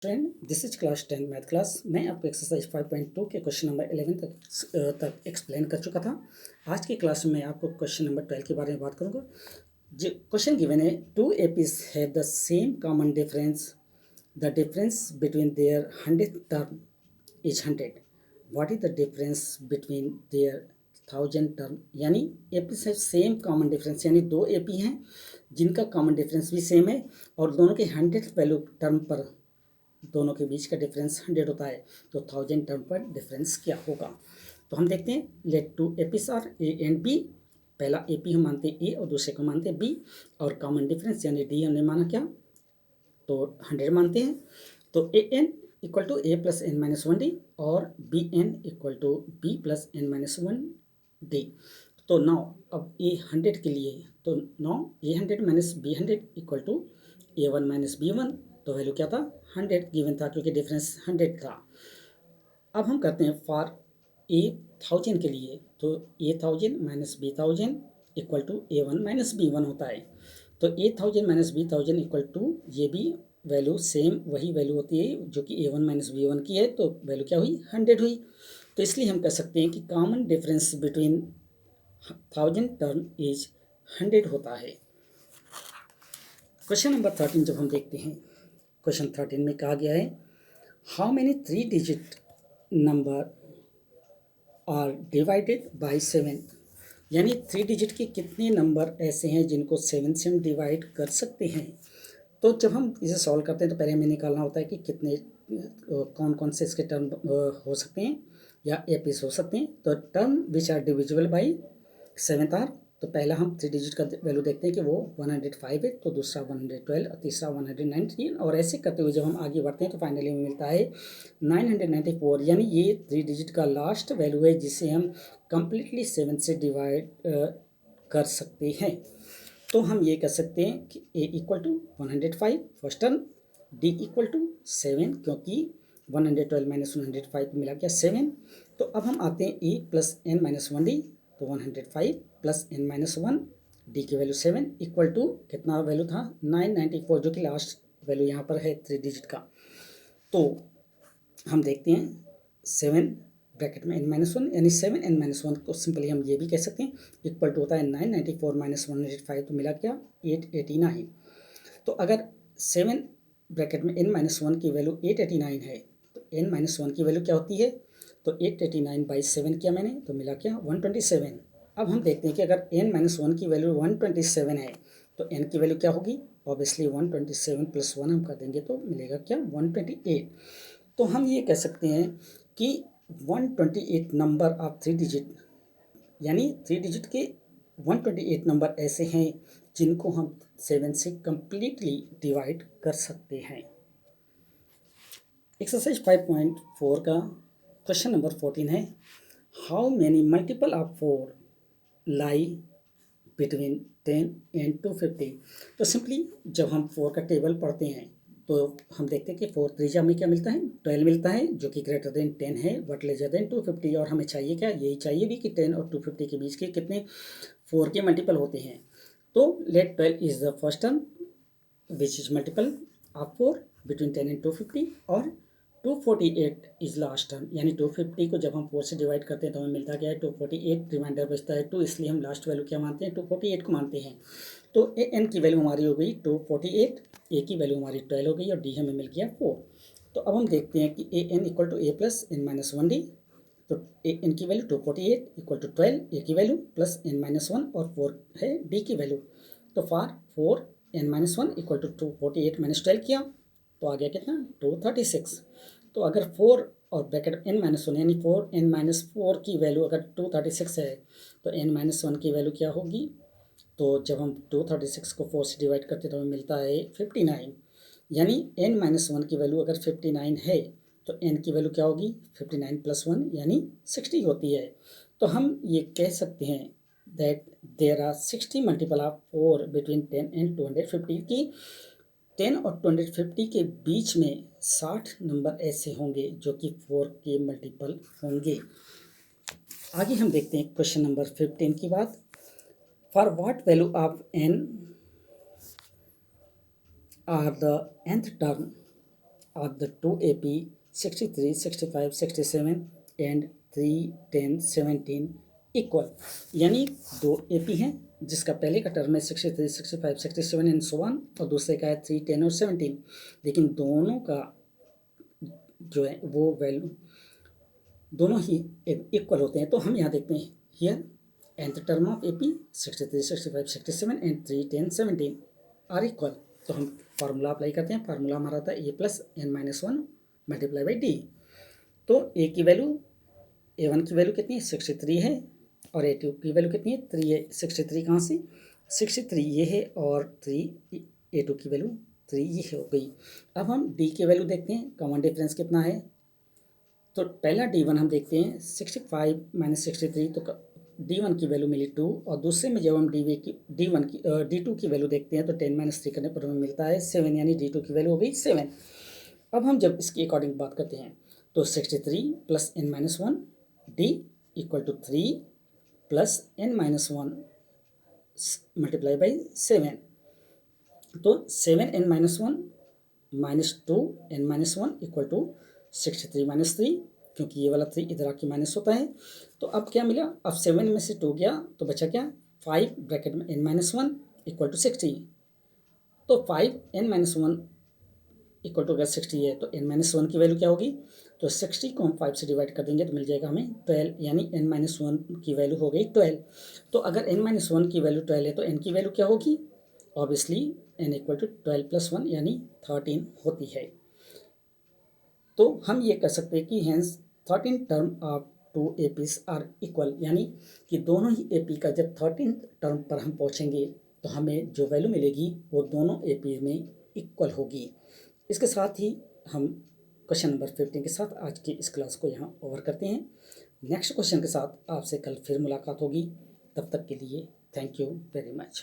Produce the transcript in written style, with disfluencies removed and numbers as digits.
Friend, this is class 10 math class. मैं आपको exercise 5.2 के क्वेश्चन नंबर 11 तक एक्सप्लेन कर चुका था। आज की क्लास में मैं आपको क्वेश्चन नंबर 12 के बारे में बात करूंगा। जो क्वेश्चन गिवन है, two APs have the same common difference, the difference between their 100th term is 100। What is the difference between their 1000 term? यानी APs have same common difference, यानी दो एपी हैं जिनका कॉमन डिफरेंस भी same है और दोनों के 100th वैल्यू टर्म पर दोनों के बीच का डिफरेंस 100 होता है। तो 1000 टर्म पर डिफरेंस क्या होगा? तो हम देखते हैं। Let two APs are A and B. पहला एपी हम मानते हैं ए और दूसरे को मानते हैं बी, और कॉमन डिफरेंस यानी डी हमने माना क्या, तो 100 मानते हैं। तो A N equal to A plus N minus one D और B N equal to B plus N minus one D. तो नाउ अब ए 100 के लिए, तो now A 100 minus B 100 equal to A one minus B one. तो value क्या था? 100 given था क्योंकि डिफरेंस 100 था। अब हम करते हैं फॉर ए 1000 के लिए, तो A 1000 minus B 1000 equal to A one minus B one होता है। तो A 1000 minus B 1000 equal to, ये भी वैल्यू सेम वही वैल्यू होती है जो कि ए वन माइनस बी वन की है। तो वैल्यू क्या हुई? 100 हुई। तो इसलिए हम कह सकते हैं कि common difference between 1000 term is 100 होता है। क्वेश्चन नंबर 13 जब हम देखते हैं, क्वेश्चन 13 में कहा गया है, how many 3 digit number are divided by 7। यानी 3 डिजिट के कितने नंबर ऐसे हैं जिनको 7 से हम डिवाइड कर सकते हैं। तो जब हम इसे सॉल्व करते हैं तो पहले हमें निकालना होता है कि कितने कौन कौन से इसके टर्म हो सकते हैं या एपीस हो सकते हैं। तो term which are divisible by 7 are, तो पहला हम 3 डिजिट का वैल्यू देखते हैं कि वो 105 है, तो दूसरा 112 और तीसरा 119, और ऐसे करते हुए जब हम आगे बढ़ते हैं तो फाइनली हमें मिलता है 994। यानी ये 3 डिजिट का लास्ट वैल्यू है जिसे हम कंप्लीटली 7 से डिवाइड कर सकते हैं। तो हम ये कह सकते हैं कि A equal to 105 first term, D equal to 7 क्योंकि 112 माइनस 105 मिला क्या 7। तो अब हम आते हैं A plus N minus one D, तो 105 plus N minus one, D की वैल्यू 7 इक्वल टू कितना वैल्यू था? 994, जो कि लास्ट वैल्यू यहाँ पर है 3 डिजिट का। तो हम देखते हैं 7 ब्रैकेट में एन माइनस वन, यानी 7 एन माइनस वन को सिंपली हम ये भी कह सकते हैं इक्वल टू होता है 994 माइनस 105, तो मिला क्या? 889। तो अगर 7 ब्रैकेट में एन माइनस वन की वैल्यू 889 है, तो एन माइनस वन की वैल्यू क्या होती है? तो 889 बाई 7 किया मैंने, तो मिला क्या? 127। अब हम देखते हैं कि अगर एन माइनस वन की वैल्यू 127 है तो एन की वैल्यू क्या होगी? ऑब्वियसली 127 प्लस वन हम कर देंगे तो मिलेगा क्या? 128। तो हम ये कह सकते हैं कि 128 नंबर ऑफ 3 डिजिट, यानी 3 डिजिट के 128 नंबर ऐसे हैं जिनको हम 7 से कंप्लीटली डिवाइड कर सकते हैं। एक्सरसाइज 5.4 का क्वेश्चन नंबर 14 है, how many multiple of 4 lie between 10 and 250। तो सिंपली जब हम 4 का टेबल पढ़ते हैं तो हम देखते हैं कि 4 त्रिज्या में क्या मिलता है? 12 मिलता है, जो कि ग्रेटर देन 10 है बट लेजर देन 250। और हमें चाहिए क्या? यही चाहिए भी कि 10 और 250 के बीच के कितने 4 के मल्टीपल होते हैं। तो let 12 is the first term which is multiple of 4 between 10 and 250, और 248 इज लास्ट टर्म, यानी 250 को जब हम 4 से डिवाइड करते हैं तो हमें मिलता क्या है? 248, रिमाइंडर बचता है 2, इसलिए हम लास्ट वैल्यू क्या मानते हैं? 248 को मानते हैं। तो ए एन की वैल्यू हमारी हो गई 248, ए की वैल्यू हमारी 12 हो गई और डी हमें मिल गया 4। तो अब हम देखते हैं कि A N equal to A plus N minus one D. तो ए एन की वैल्यू 248 इक्वल टू 12, ए की value plus N minus one और 4 है डी की वैल्यू। तो for 4 N minus one equal to 248 minus 12 किया तो आ गया कितना? 236। तो अगर 4 और ब्रैकेट एन माइनस वन, यानी 4 एन माइनस 4 की वैल्यू अगर 236 है तो एन माइनस वन की वैल्यू क्या होगी? तो जब हम 236 को 4 से डिवाइड करते हैं तो हमें मिलता है 59, यानी एन माइनस वन की वैल्यू अगर 59 है तो एन की वैल्यू क्या होगी? 59 प्लस वन यानी 60 होती है। तो हम ये कह सकते हैं that there are 60 multiple of 4 between 10 and 250 की 10 और 250 के बीच में 60 नंबर ऐसे होंगे जो कि 4 के मल्टीपल होंगे। आगे हम देखते हैं क्वेश्चन नंबर 15 की बात। For what value of n are the nth term are the two AP 63, 65, 67 and 3, 10, 17 equal, यानी दो AP हैं जिसका पहले का टर्म है 63, 65, 67 एंड सो ऑन, और दूसरे का है 3, 10 और 17, लेकिन दोनों का जो है वो वैल्यू दोनों ही इक्वल होते हैं। तो हम यहाँ देखते हैं here and the term of AP 63, 65, 67 and 3, 10, 17 are equal. तो हम फार्मूला अप्लाई करते हैं। फार्मूला हमारा होता है A+n-1 मल्टीप्लाई बाई D। तो A की वैल्यू A1 की वैल्यू कितनी है 63 है, और A2 की वैल्यू कितनी है 3 है। 63 कहाँ से 63 ये है, और 3 A2 की वैल्यू 3 ये हो गई। अब हम D की वैल्यू देखते हैं, कॉमन डिफरेंस कितना है। तो पहला D1 हम देखते हैं 65 - 63, तो D1 की वैल्यू मिली 2, और दूसरे में जब हम D2 की वैल्यू देखते हैं तो 10 - 3 करने पर हमें मिलता है 7, यानी D2 की वैल्यू हो गई 7। अब हम जब इसके अकॉर्डिंग बात करते हैं तो 63 + n-1 D equal to 3 + n-1 multiply by 7। तो 7n-1 - 2n-1 इक्वल टू 63 - 3, क्योंकि ये वाला 3 इधर आके माइनस होता है। तो अब क्या मिला, अब 7 में से 2 गया तो बचा क्या 5 ब्रैकेट में n-1 इक्वल टू 60। तो 5n-1 इक्वल टू अगर 60 है तो n-1 की वैल्यू क्या होगी, तो 60 को हम 5 से डिवाइड कर देंगे तो मिल जाएगा हमें 12, यानी n-1 की वैल्यू हो गई 12। तो अगर n-1 की वैल्यू 12 है तो n की वैल्यू क्या होगी, ऑब्वियसली n इक्वल टू 12 + 1 यानी 13 होती है। तो हम ये कह सकते हैं कि hence 13 term of 2 APs are equal, यानी कि दोनों ही AP का जब 13 टर्म पर हम पहुँचेंगे तो हमें जो वैल्यू मिलेगी वो दोनों AP में इक्वल होगी। इसके साथ ही हम क्वेश्चन नंबर 15 के साथ आज की इस क्लास को यहाँ ओवर करते हैं। नेक्स्ट क्वेश्चन के साथ आपसे कल फिर मुलाकात होगी। तब तक के लिए थैंक यू वेरी मच।